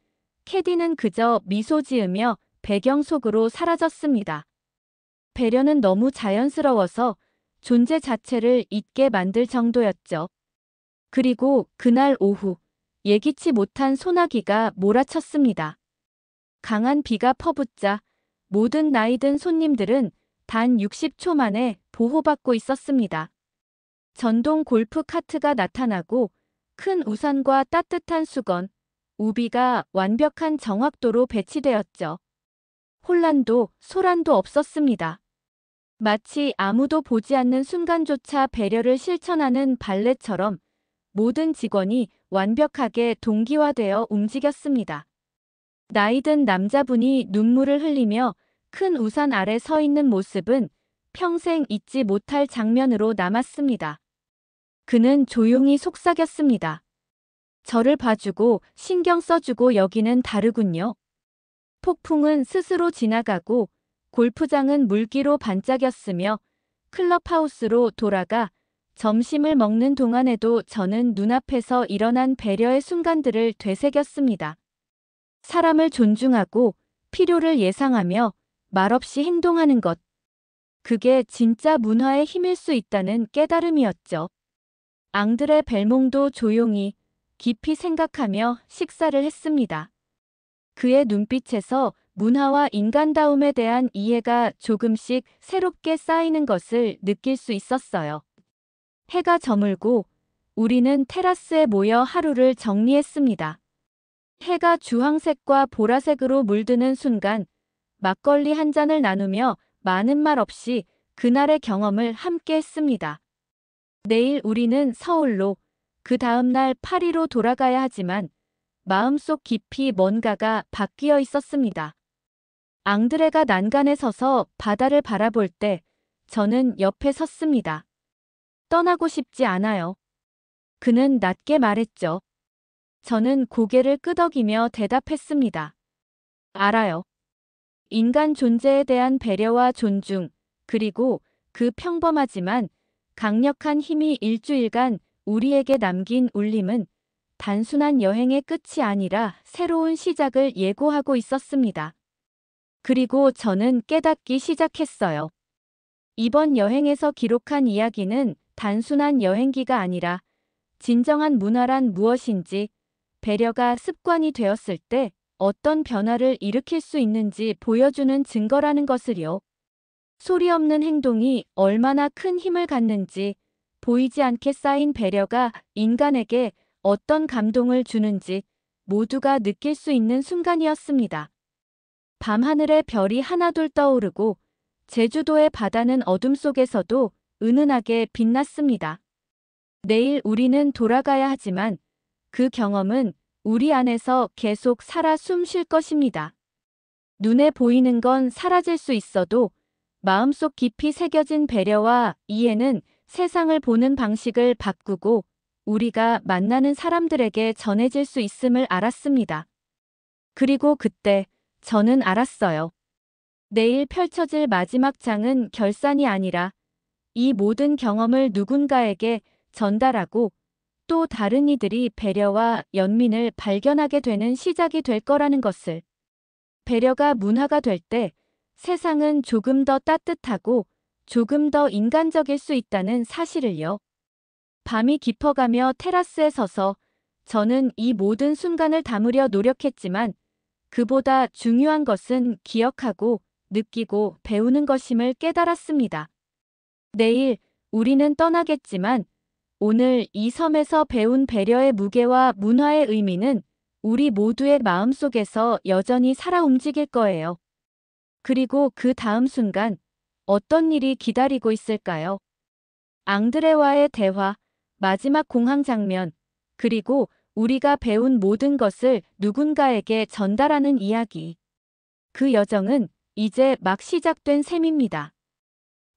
캐디는 그저 미소 지으며 배경 속으로 사라졌습니다. 배려는 너무 자연스러워서 존재 자체를 잊게 만들 정도였죠. 그리고 그날 오후 예기치 못한 소나기가 몰아쳤습니다. 강한 비가 퍼붓자 모든 나이든 손님들은 단 60초 만에 보호받고 있었습니다. 전동 골프 카트가 나타나고 큰 우산과 따뜻한 수건, 우비가 완벽한 정확도로 배치되었죠. 혼란도 소란도 없었습니다. 마치 아무도 보지 않는 순간조차 배려를 실천하는 발레처럼 모든 직원이 완벽하게 동기화되어 움직였습니다. 나이든 남자분이 눈물을 흘리며 큰 우산 아래 서 있는 모습은 평생 잊지 못할 장면으로 남았습니다. 그는 조용히 속삭였습니다. 저를 봐주고 신경 써주고 여기는 다르군요. 폭풍은 스스로 지나가고 골프장은 물기로 반짝였으며 클럽하우스로 돌아가 점심을 먹는 동안에도 저는 눈앞에서 일어난 배려의 순간들을 되새겼습니다. 사람을 존중하고 필요를 예상하며 말없이 행동하는 것. 그게 진짜 문화의 힘일 수 있다는 깨달음이었죠. 앙드레 벨몽도 조용히 깊이 생각하며 식사를 했습니다. 그의 눈빛에서 문화와 인간다움에 대한 이해가 조금씩 새롭게 쌓이는 것을 느낄 수 있었어요. 해가 저물고 우리는 테라스에 모여 하루를 정리했습니다. 해가 주황색과 보라색으로 물드는 순간 막걸리 한 잔을 나누며 많은 말 없이 그날의 경험을 함께 했습니다. 내일 우리는 서울로, 그 다음날 파리로 돌아가야 하지만 마음속 깊이 뭔가가 바뀌어 있었습니다. 앙드레가 난간에 서서 바다를 바라볼 때 저는 옆에 섰습니다. 떠나고 싶지 않아요. 그는 낮게 말했죠. 저는 고개를 끄덕이며 대답했습니다. 알아요. 인간 존재에 대한 배려와 존중, 그리고 그 평범하지만 강력한 힘이 일주일간 우리에게 남긴 울림은 단순한 여행의 끝이 아니라 새로운 시작을 예고하고 있었습니다. 그리고 저는 깨닫기 시작했어요. 이번 여행에서 기록한 이야기는 단순한 여행기가 아니라 진정한 문화란 무엇인지, 배려가 습관이 되었을 때 어떤 변화를 일으킬 수 있는지 보여주는 증거라는 것을요. 소리 없는 행동이 얼마나 큰 힘을 갖는지, 보이지 않게 쌓인 배려가 인간에게 어떤 감동을 주는지 모두가 느낄 수 있는 순간이었습니다. 밤하늘에 별이 하나둘 떠오르고 제주도의 바다는 어둠 속에서도 은은하게 빛났습니다. 내일 우리는 돌아가야 하지만 그 경험은 우리 안에서 계속 살아 숨 쉴 것입니다. 눈에 보이는 건 사라질 수 있어도 마음속 깊이 새겨진 배려와 이해는 세상을 보는 방식을 바꾸고 우리가 만나는 사람들에게 전해질 수 있음을 알았습니다. 그리고 그때 저는 알았어요. 내일 펼쳐질 마지막 장은 결산이 아니라 이 모든 경험을 누군가에게 전달하고 또 다른 이들이 배려와 연민을 발견하게 되는 시작이 될 거라는 것을. 배려가 문화가 될 때 세상은 조금 더 따뜻하고 조금 더 인간적일 수 있다는 사실을요. 밤이 깊어가며 테라스에 서서 저는 이 모든 순간을 담으려 노력했지만 그보다 중요한 것은 기억하고 느끼고 배우는 것임을 깨달았습니다. 내일 우리는 떠나겠지만 오늘 이 섬에서 배운 배려의 무게와 문화의 의미는 우리 모두의 마음속에서 여전히 살아 움직일 거예요. 그리고 그 다음 순간 어떤 일이 기다리고 있을까요? 앙드레와의 대화, 마지막 공항 장면, 그리고 우리가 배운 모든 것을 누군가에게 전달하는 이야기. 그 여정은 이제 막 시작된 셈입니다.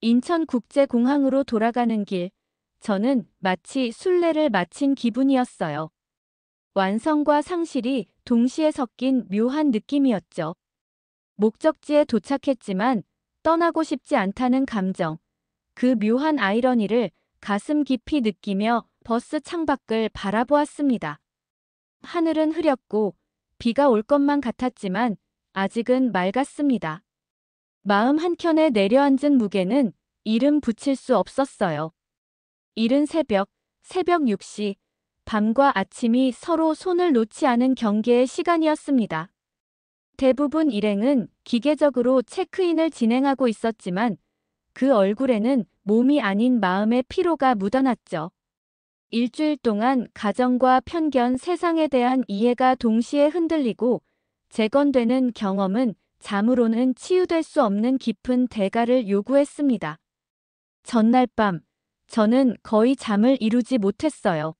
인천국제공항으로 돌아가는 길, 저는 마치 순례를 마친 기분이었어요. 완성과 상실이 동시에 섞인 묘한 느낌이었죠. 목적지에 도착했지만 떠나고 싶지 않다는 감정, 그 묘한 아이러니를 가슴 깊이 느끼며 버스 창밖을 바라보았습니다. 하늘은 흐렸고 비가 올 것만 같았지만 아직은 맑았습니다. 마음 한켠에 내려앉은 무게는 이름 붙일 수 없었어요. 이른 새벽 6시, 밤과 아침이 서로 손을 놓지 않은 경계의 시간이었습니다. 대부분 일행은 기계적으로 체크인을 진행하고 있었지만 그 얼굴에는 몸이 아닌 마음의 피로가 묻어났죠. 일주일 동안 가정과 편견, 세상에 대한 이해가 동시에 흔들리고 재건되는 경험은 잠으로는 치유될 수 없는 깊은 대가를 요구했습니다. 전날 밤, 저는 거의 잠을 이루지 못했어요.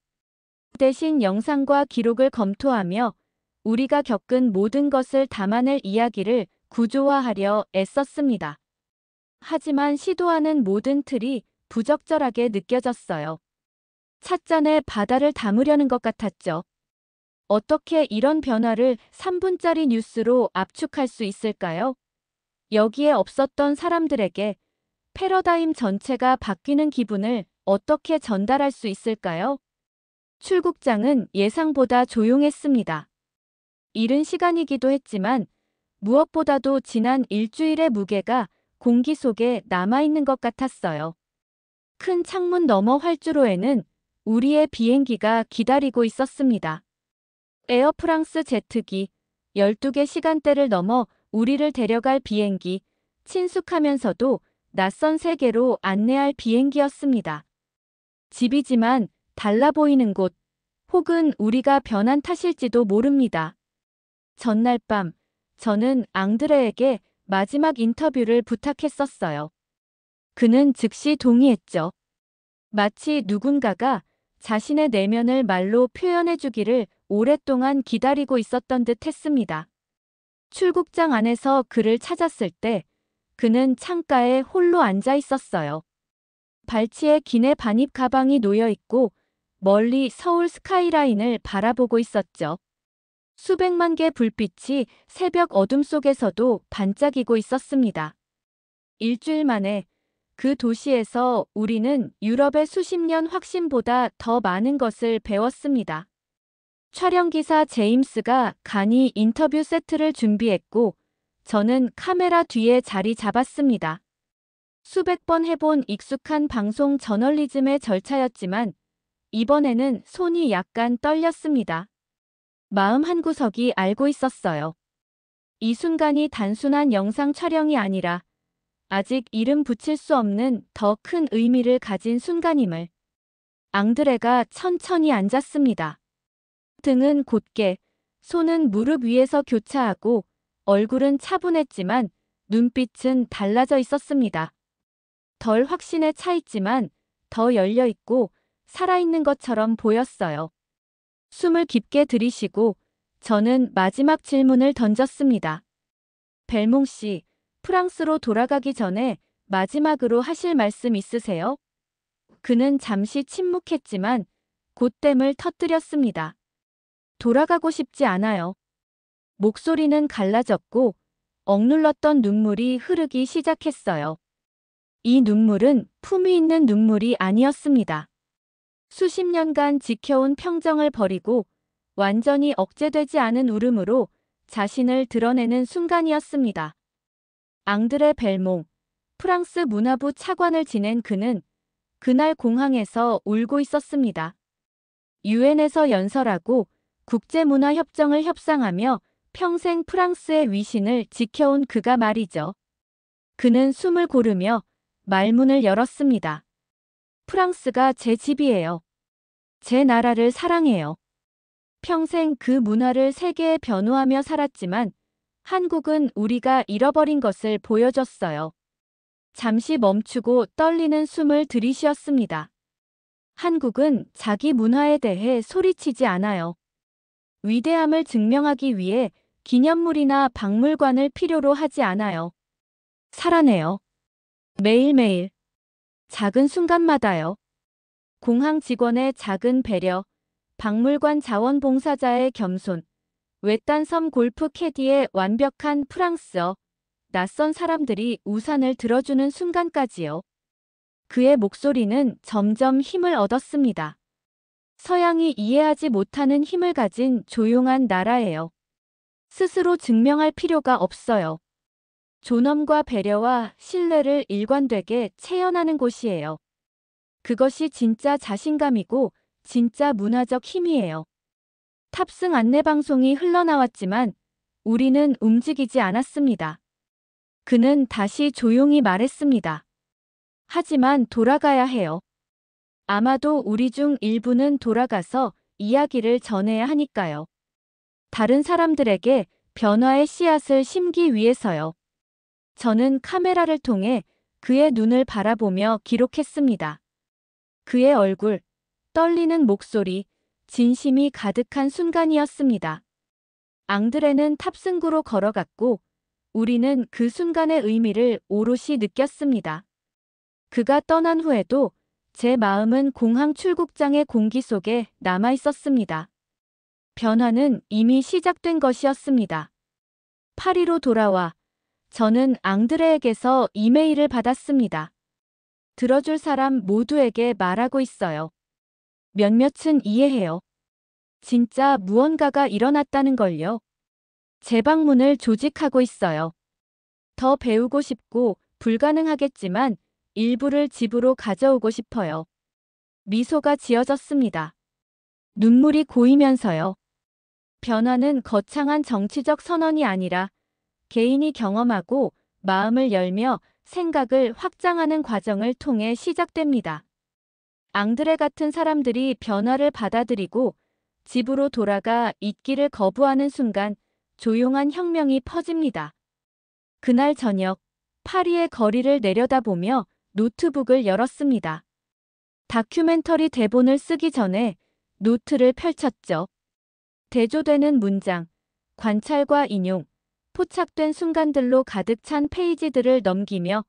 대신 영상과 기록을 검토하며 우리가 겪은 모든 것을 담아낼 이야기를 구조화하려 애썼습니다. 하지만 시도하는 모든 틀이 부적절하게 느껴졌어요. 찻잔에 바다를 담으려는 것 같았죠. 어떻게 이런 변화를 3분짜리 뉴스로 압축할 수 있을까요? 여기에 없었던 사람들에게 패러다임 전체가 바뀌는 기분을 어떻게 전달할 수 있을까요? 출국장은 예상보다 조용했습니다. 이른 시간이기도 했지만 무엇보다도 지난 일주일의 무게가 공기 속에 남아있는 것 같았어요. 큰 창문 너머 활주로에는 우리의 비행기가 기다리고 있었습니다. 에어프랑스 제트기, 12개 시간대를 넘어 우리를 데려갈 비행기, 친숙하면서도 낯선 세계로 안내할 비행기였습니다. 집이지만 달라 보이는 곳, 혹은 우리가 변한 탓일지도 모릅니다. 전날 밤, 저는 앙드레에게 마지막 인터뷰를 부탁했었어요. 그는 즉시 동의했죠. 마치 누군가가 자신의 내면을 말로 표현해주기를 오랫동안 기다리고 있었던 듯 했습니다. 출국장 안에서 그를 찾았을 때 그는 창가에 홀로 앉아 있었어요. 발치에 기내 반입 가방이 놓여 있고 멀리 서울 스카이라인을 바라보고 있었죠. 수백만 개 불빛이 새벽 어둠 속에서도 반짝이고 있었습니다. 일주일 만에 그 도시에서 우리는 유럽의 수십 년 확신보다 더 많은 것을 배웠습니다. 촬영기사 제임스가 간이 인터뷰 세트를 준비했고 저는 카메라 뒤에 자리 잡았습니다. 수백 번 해본 익숙한 방송 저널리즘의 절차였지만 이번에는 손이 약간 떨렸습니다. 마음 한구석이 알고 있었어요. 이 순간이 단순한 영상 촬영이 아니라 아직 이름 붙일 수 없는 더 큰 의미를 가진 순간임을. 앙드레가 천천히 앉았습니다. 등은 곧게, 손은 무릎 위에서 교차하고 얼굴은 차분했지만 눈빛은 달라져 있었습니다. 덜 확신에 차 있지만 더 열려 있고 살아있는 것처럼 보였어요. 숨을 깊게 들이쉬고 저는 마지막 질문을 던졌습니다. 벨몽 씨, 프랑스로 돌아가기 전에 마지막으로 하실 말씀 있으세요? 그는 잠시 침묵했지만 곧댐을 터뜨렸습니다. 돌아가고 싶지 않아요. 목소리는 갈라졌고 억눌렀던 눈물이 흐르기 시작했어요. 이 눈물은 품위 있는 눈물이 아니었습니다. 수십 년간 지켜온 평정을 버리고 완전히 억제되지 않은 울음으로 자신을 드러내는 순간이었습니다. 앙드레 벨몽, 프랑스 문화부 차관을 지낸 그는 그날 공항에서 울고 있었습니다. 유엔에서 연설하고 국제문화협정을 협상하며 평생 프랑스의 위신을 지켜온 그가 말이죠. 그는 숨을 고르며 말문을 열었습니다. 프랑스가 제 집이에요. 제 나라를 사랑해요. 평생 그 문화를 세계에 변호하며 살았지만 한국은 우리가 잃어버린 것을 보여줬어요. 잠시 멈추고 떨리는 숨을 들이쉬었습니다. 한국은 자기 문화에 대해 소리치지 않아요. 위대함을 증명하기 위해 기념물이나 박물관을 필요로 하지 않아요. 살아내요. 매일매일. 작은 순간마다요. 공항 직원의 작은 배려, 박물관 자원봉사자의 겸손, 외딴 섬 골프 캐디의 완벽한 프랑스어, 낯선 사람들이 우산을 들어주는 순간까지요. 그의 목소리는 점점 힘을 얻었습니다. 서양이 이해하지 못하는 힘을 가진 조용한 나라예요. 스스로 증명할 필요가 없어요. 존엄과 배려와 신뢰를 일관되게 체현하는 곳이에요. 그것이 진짜 자신감이고 진짜 문화적 힘이에요. 탑승 안내방송이 흘러나왔지만 우리는 움직이지 않았습니다. 그는 다시 조용히 말했습니다. 하지만 돌아가야 해요. 아마도 우리 중 일부는 돌아가서 이야기를 전해야 하니까요. 다른 사람들에게 변화의 씨앗을 심기 위해서요. 저는 카메라를 통해 그의 눈을 바라보며 기록했습니다. 그의 얼굴, 떨리는 목소리, 진심이 가득한 순간이었습니다. 앙드레는 탑승구로 걸어갔고 우리는 그 순간의 의미를 오롯이 느꼈습니다. 그가 떠난 후에도 제 마음은 공항 출국장의 공기 속에 남아 있었습니다. 변화는 이미 시작된 것이었습니다. 파리로 돌아와 저는 앙드레에게서 이메일을 받았습니다. 들어줄 사람 모두에게 말하고 있어요. 몇몇은 이해해요. 진짜 무언가가 일어났다는 걸요. 재방문을 조직하고 있어요. 더 배우고 싶고 불가능하겠지만 일부를 집으로 가져오고 싶어요. 미소가 지어졌습니다. 눈물이 고이면서요. 변화는 거창한 정치적 선언이 아니라 개인이 경험하고 마음을 열며 생각을 확장하는 과정을 통해 시작됩니다. 앙드레 같은 사람들이 변화를 받아들이고 집으로 돌아가 있기를 거부하는 순간 조용한 혁명이 퍼집니다. 그날 저녁, 파리의 거리를 내려다보며 노트북을 열었습니다. 다큐멘터리 대본을 쓰기 전에 노트를 펼쳤죠. 대조되는 문장, 관찰과 인용, 포착된 순간들로 가득 찬 페이지들을 넘기며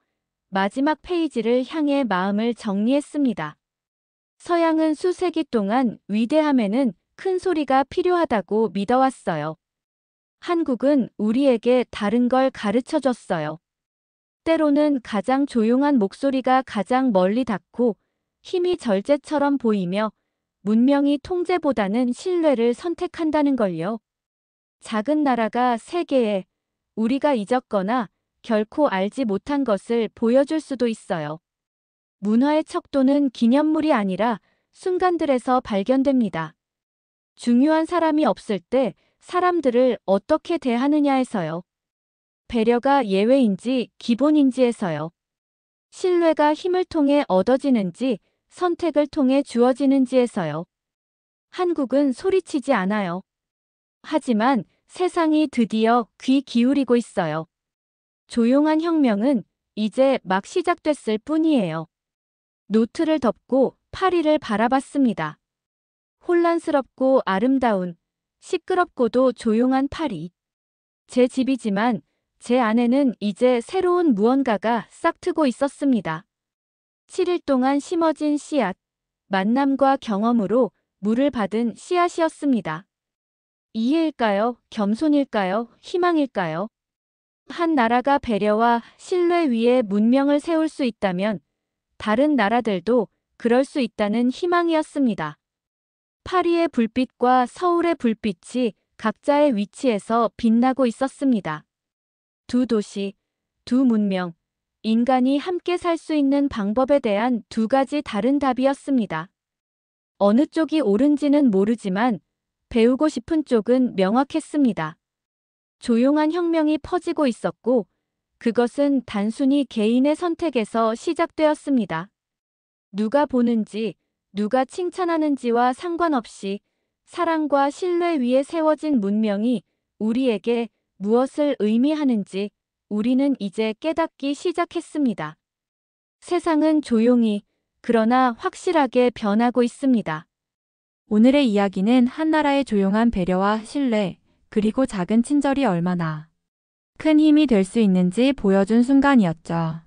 마지막 페이지를 향해 마음을 정리했습니다. 서양은 수세기 동안 위대함에는 큰 소리가 필요하다고 믿어왔어요. 한국은 우리에게 다른 걸 가르쳐 줬어요. 때로는 가장 조용한 목소리가 가장 멀리 닿고 힘이 절제처럼 보이며 문명이 통제보다는 신뢰를 선택한다는 걸요. 작은 나라가 세계에 우리가 잊었거나 결코 알지 못한 것을 보여줄 수도 있어요. 문화의 척도는 기념물이 아니라 순간들에서 발견됩니다. 중요한 사람이 없을 때 사람들을 어떻게 대하느냐에서요. 배려가 예외인지 기본인지에서요. 신뢰가 힘을 통해 얻어지는지 선택을 통해 주어지는지에서요. 한국은 소리치지 않아요. 하지만 세상이 드디어 귀 기울이고 있어요. 조용한 혁명은 이제 막 시작됐을 뿐이에요. 노트를 덮고 파리를 바라봤습니다. 혼란스럽고 아름다운, 시끄럽고도 조용한 파리. 제 집이지만 제 안에는 이제 새로운 무언가가 싹트고 있었습니다. 7일 동안 심어진 씨앗, 만남과 경험으로 물을 받은 씨앗이었습니다. 이해일까요? 겸손일까요? 희망일까요? 한 나라가 배려와 신뢰 위에 문명을 세울 수 있다면 다른 나라들도 그럴 수 있다는 희망이었습니다. 파리의 불빛과 서울의 불빛이 각자의 위치에서 빛나고 있었습니다. 두 도시, 두 문명, 인간이 함께 살 수 있는 방법에 대한 두 가지 다른 답이었습니다. 어느 쪽이 옳은지는 모르지만 배우고 싶은 쪽은 명확했습니다. 조용한 혁명이 퍼지고 있었고 그것은 단순히 개인의 선택에서 시작되었습니다. 누가 보는지, 누가 칭찬하는지와 상관없이 사랑과 신뢰 위에 세워진 문명이 우리에게 무엇을 의미하는지 우리는 이제 깨닫기 시작했습니다. 세상은 조용히, 그러나 확실하게 변하고 있습니다. 오늘의 이야기는 한 나라의 조용한 배려와 신뢰, 그리고 작은 친절이 얼마나 큰 힘이 될 수 있는지 보여준 순간이었죠.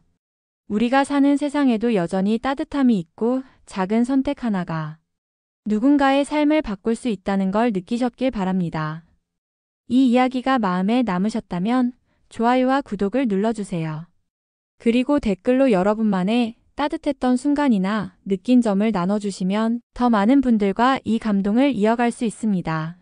우리가 사는 세상에도 여전히 따뜻함이 있고 작은 선택 하나가 누군가의 삶을 바꿀 수 있다는 걸 느끼셨길 바랍니다. 이 이야기가 마음에 남으셨다면 좋아요와 구독을 눌러주세요. 그리고 댓글로 여러분만의 따뜻했던 순간이나 느낀 점을 나눠주시면 더 많은 분들과 이 감동을 이어갈 수 있습니다.